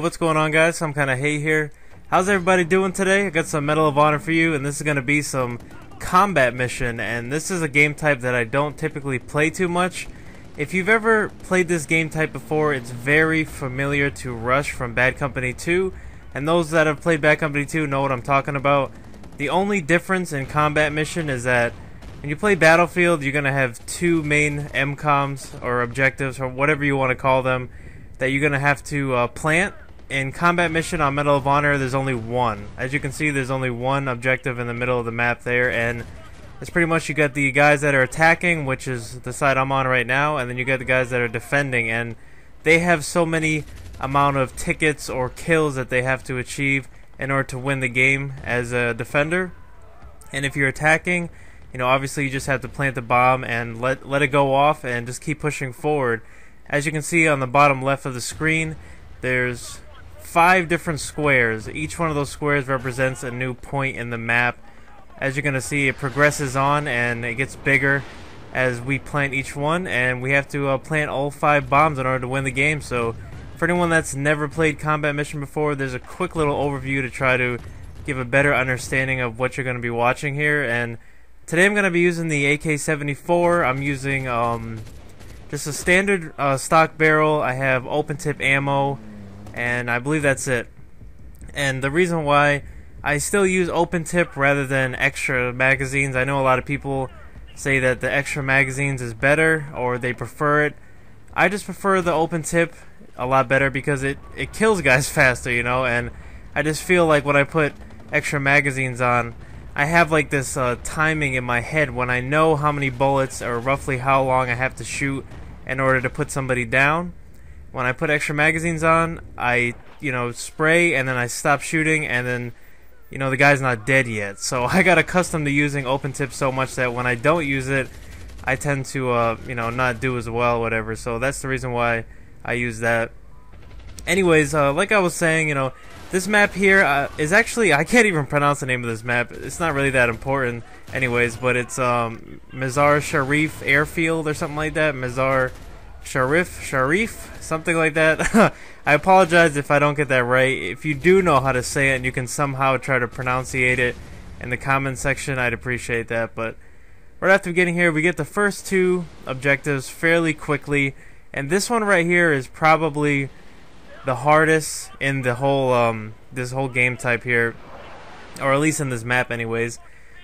what's going on, guys? I'm kinda Hey here. How's everybody doing today? I got some Medal of Honor for you, and this is gonna be some combat mission, and this is a game type that I don't typically play too much. If you've ever played this game type before, it's very familiar to Rush from Bad Company 2, and those that have played Bad Company 2 know what I'm talking about. The only difference in combat mission is that when you play Battlefield, you're gonna have two main MCOMs or objectives, or whatever you want to call them, that you're gonna have to plant. In combat mission on Medal of Honor, there's only one. As you can see, there's only one objective in the middle of the map there, and it's pretty much you got the guys that are attacking, which is the side I'm on right now, and then you got the guys that are defending, and they have so many amount of tickets or kills that they have to achieve in order to win the game as a defender. And if you're attacking, you know, obviously you just have to plant the bomb and let it go off and just keep pushing forward. As you can see on the bottom left of the screen, there's 5 different squares. Each one of those squares represents a new point in the map. As you're going to see, it progresses on and it gets bigger as we plant each one, and we have to plant all 5 bombs in order to win the game. So for anyone that's never played combat mission before, there's a quick little overview to try to give a better understanding of what you're going to be watching here. And today I'm going to be using the AK-74. I'm using just a standard stock barrel. I have open tip ammo, and I believe that's it. And the reason why I still use open tip rather than extra magazines, I know a lot of people say that the extra magazines is better or they prefer it. I just prefer the open tip a lot better because it kills guys faster, you know, and I just feel like when I put extra magazines on, I have like this timing in my head when I know how many bullets or roughly how long I have to shoot in order to put somebody down. When I put extra magazines on, I, you know, spray and then I stop shooting, and then, you know, the guy's not dead yet. So I got accustomed to using open tip so much that when I don't use it, I tend to, you know, not do as well, whatever. So that's the reason why I use that. Anyways, like I was saying, you know, this map here is actually, I can't even pronounce the name of this map. It's not really that important anyways, but it's Mazar-I-Sharif Airfield or something like that. Mazar-I-Sharif, something like that. I apologize if I don't get that right. If you do know how to say it and you can somehow try to pronunciate it in the comment section, I'd appreciate that. But right after getting here, we get the first 2 objectives fairly quickly, and this one right here is probably the hardest in the whole this whole game type here, or at least in this map anyways.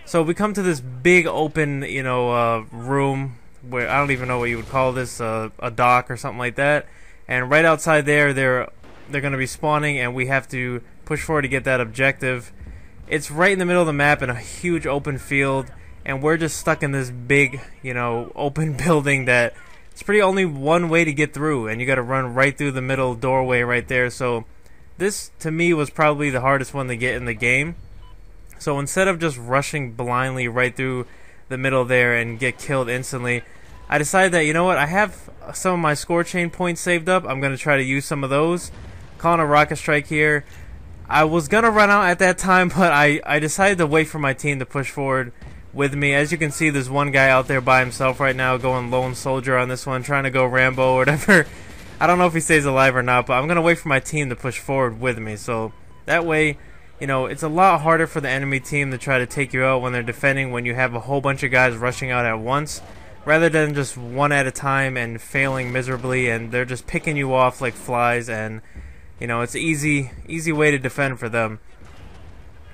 So we come to this big open, you know, room where I don't even know what you would call this, a dock or something like that, and right outside there they're going to be spawning, and we have to push forward to get that objective. It's right in the middle of the map in a huge open field, and we're just stuck in this big, you know, open building that it's pretty only one way to get through, and you got to run right through the middle doorway right there. So this to me was probably the hardest one to get in the game. So instead of just rushing blindly right through the middle there and get killed instantly, I decided that, you know what, I have some of my score chain points saved up. I'm going to try to use some of those. Calling a rocket strike here. I was going to run out at that time, but I decided to wait for my team to push forward with me. As you can see, there's one guy out there by himself right now going lone soldier on this one, trying to go Rambo or whatever. I don't know if he stays alive or not, but I'm going to wait for my team to push forward with me. So that way, you know, it's a lot harder for the enemy team to try to take you out when they're defending, when you have a whole bunch of guys rushing out at once, rather than just one at a time and failing miserably, and they're just picking you off like flies, and, you know, it's an easy way to defend for them.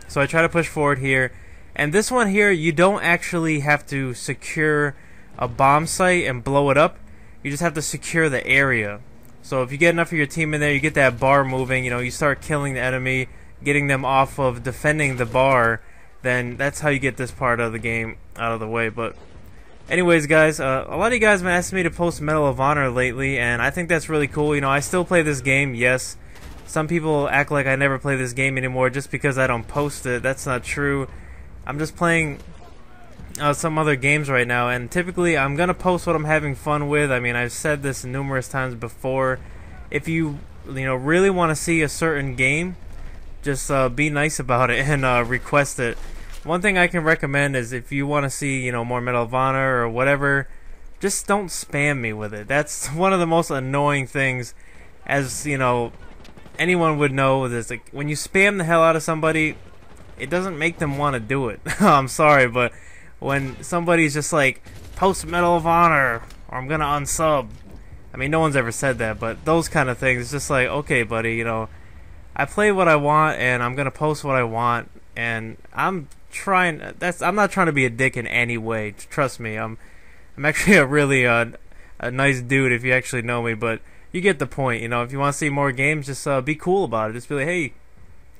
So I try to push forward here. And this one here, you don't actually have to secure a bomb site and blow it up. You just have to secure the area. So if you get enough of your team in there, you get that bar moving, you know, you start killing the enemy, getting them off of defending the bar, then that's how you get this part of the game out of the way. But anyways, guys, a lot of you guys have been asking me to post Medal of Honor lately, and I think that's really cool. You know, I still play this game, yes. Some people act like I never play this game anymore just because I don't post it. That's not true. I'm just playing some other games right now, and typically I'm gonna post what I'm having fun with. I mean, I've said this numerous times before. If you know, really want to see a certain game, just be nice about it and request it. One thing I can recommend is if you want to see, you know, more Medal of Honor or whatever, just don't spam me with it. That's one of the most annoying things. As you know, anyone would know this. Like, when you spam the hell out of somebody, it doesn't make them want to do it. I'm sorry, but when somebody's just like, post Medal of Honor, or I'm gonna unsub. I mean, no one's ever said that, but those kind of things, it's just like, okay, buddy, you know, I play what I want, and I'm gonna post what I want, and I'm not trying to be a dick in any way. Trust me, I'm actually a really a nice dude if you actually know me, but you get the point. You know, if you want to see more games, just be cool about it. Just be like, hey,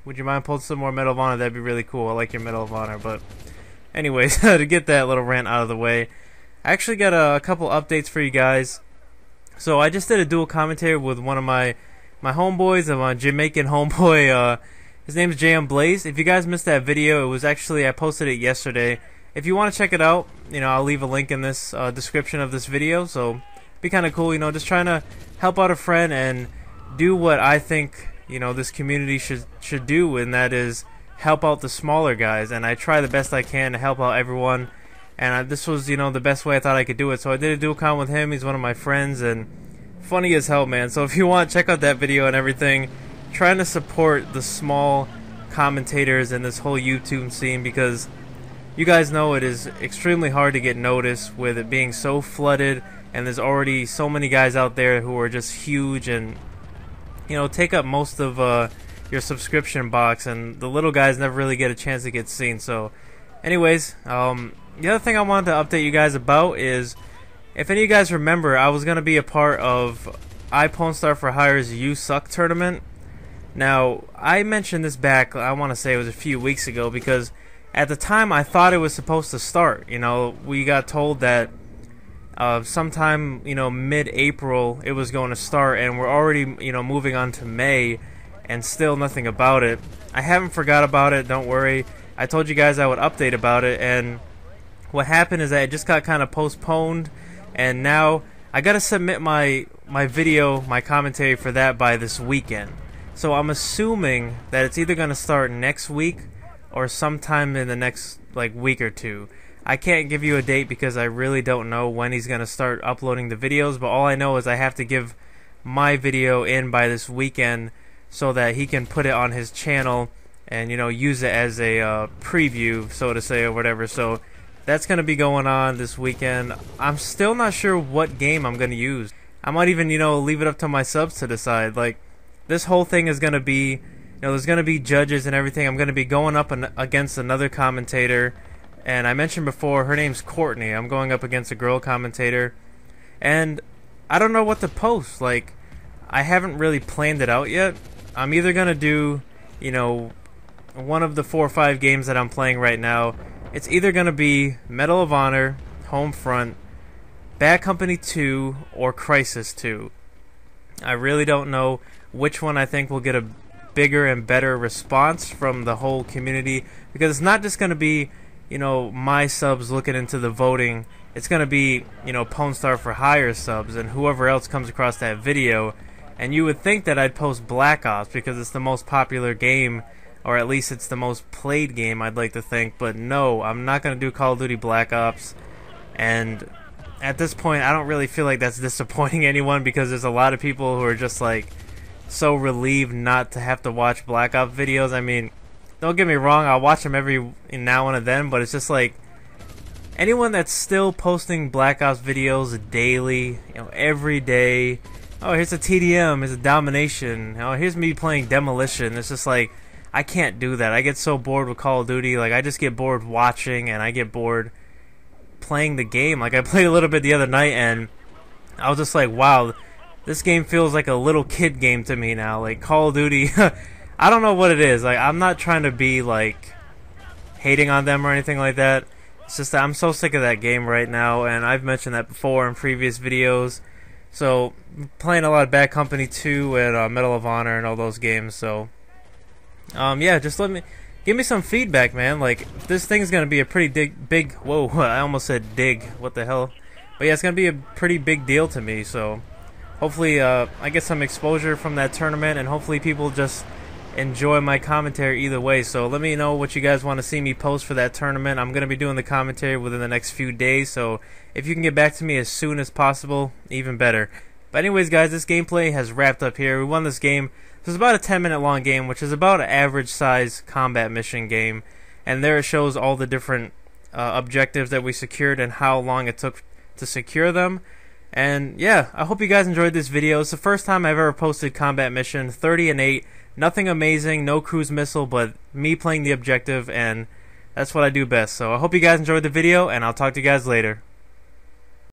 would you mind posting some more Medal of Honor? That'd be really cool. I like your Medal of Honor. But anyways, to get that little rant out of the way, I actually got a couple updates for you guys. So I just did a dual commentary with one of my homeboys, my Jamaican homeboy. His name's JM Blaze. If you guys missed that video, it was actually, I posted it yesterday. If you want to check it out, you know, I'll leave a link in this description of this video. So be kind of cool, you know, just trying to help out a friend and do what I think, you know, this community should do, and that is help out the smaller guys. And I try the best I can to help out everyone. And this was, you know, the best way I thought I could do it. So I did a dual com with him. He's one of my friends, and funny as hell, man. So if you want, check out that video and everything. Trying to support the small commentators in this whole YouTube scene, because you guys know it is extremely hard to get noticed with it being so flooded, and there's already so many guys out there who are just huge and, you know, take up most of your subscription box, and the little guys never really get a chance to get seen. So anyways, the other thing I wanted to update you guys about is, if any of you guys remember, I was going to be a part of iPwnstar for Hire's You Suck tournament. Now, I mentioned this back, I want to say it was a few weeks ago, because at the time I thought it was supposed to start. You know, we got told that sometime, you know, mid-April it was going to start, and we're already, you know, moving on to May, and still nothing about it. I haven't forgot about it, don't worry. I told you guys I would update about it, and what happened is that it just got kind of postponed, and now I gotta submit my video, my commentary for that by this weekend. So I'm assuming that it's either gonna start next week or sometime in the next like week or two. I can't give you a date because I really don't know when he's gonna start uploading the videos, but all I know is I have to give my video in by this weekend so that he can put it on his channel and, you know, use it as a preview, so to say, or whatever. So that's gonna be going on this weekend. I'm still not sure what game I'm gonna use. I might even, you know, leave it up to my subs to decide. Like, this whole thing is gonna be, you know, there's gonna be judges and everything. I'm gonna be going up against another commentator, and I mentioned before, her name's Courtney. I'm going up against a girl commentator, and I don't know what to post. Like, I haven't really planned it out yet. I'm either gonna do, you know, one of the 4 or 5 games that I'm playing right now. It's either gonna be Medal of Honor, Homefront, Bad Company 2, or Crisis 2. I really don't know which one I think will get a bigger and better response from the whole community, because it's not just going to be, you know, my subs looking into the voting. It's going to be, you know, Pwnstar for Hire subs and whoever else comes across that video. And you would think that I'd post Black Ops because it's the most popular game, or at least it's the most played game, I'd like to think. But no, I'm not going to do Call of Duty Black Ops. And at this point, I don't really feel like that's disappointing anyone, because there's a lot of people who are just like so relieved not to have to watch Black Ops videos. I mean, don't get me wrong, I'll watch them every now and then, but it's just like, anyone that's still posting Black Ops videos daily, you know, every day, oh, here's a TDM, here's a domination, oh, here's me playing demolition. It's just like, I can't do that. I get so bored with Call of Duty. Like, I just get bored watching, and I get bored playing the game. Like, I played a little bit the other night, and I was just like, wow, this game feels like a little kid game to me now. Like, Call of Duty, I don't know what it is. Like, I'm not trying to be like hating on them or anything like that. It's just that I'm so sick of that game right now, and I've mentioned that before in previous videos. So, playing a lot of Bad Company 2 and Medal of Honor and all those games. So, yeah, just give me some feedback, man. Like, this thing's gonna be a pretty big. Whoa, I almost said dig. What the hell? But yeah, it's gonna be a pretty big deal to me. So, hopefully, I get some exposure from that tournament, and hopefully, people just enjoy my commentary either way. So let me know what you guys want to see me post for that tournament. I'm going to be doing the commentary within the next few days, so if you can get back to me as soon as possible, even better. But anyways, guys, this gameplay has wrapped up here. We won this game. This is about a 10-minute long game, which is about an average size combat mission game. And there it shows all the different objectives that we secured and how long it took to secure them. And yeah, I hope you guys enjoyed this video. It's the first time I've ever posted combat mission, 30 and 8. Nothing amazing, no cruise missile, but me playing the objective, and that's what I do best. So I hope you guys enjoyed the video, and I'll talk to you guys later.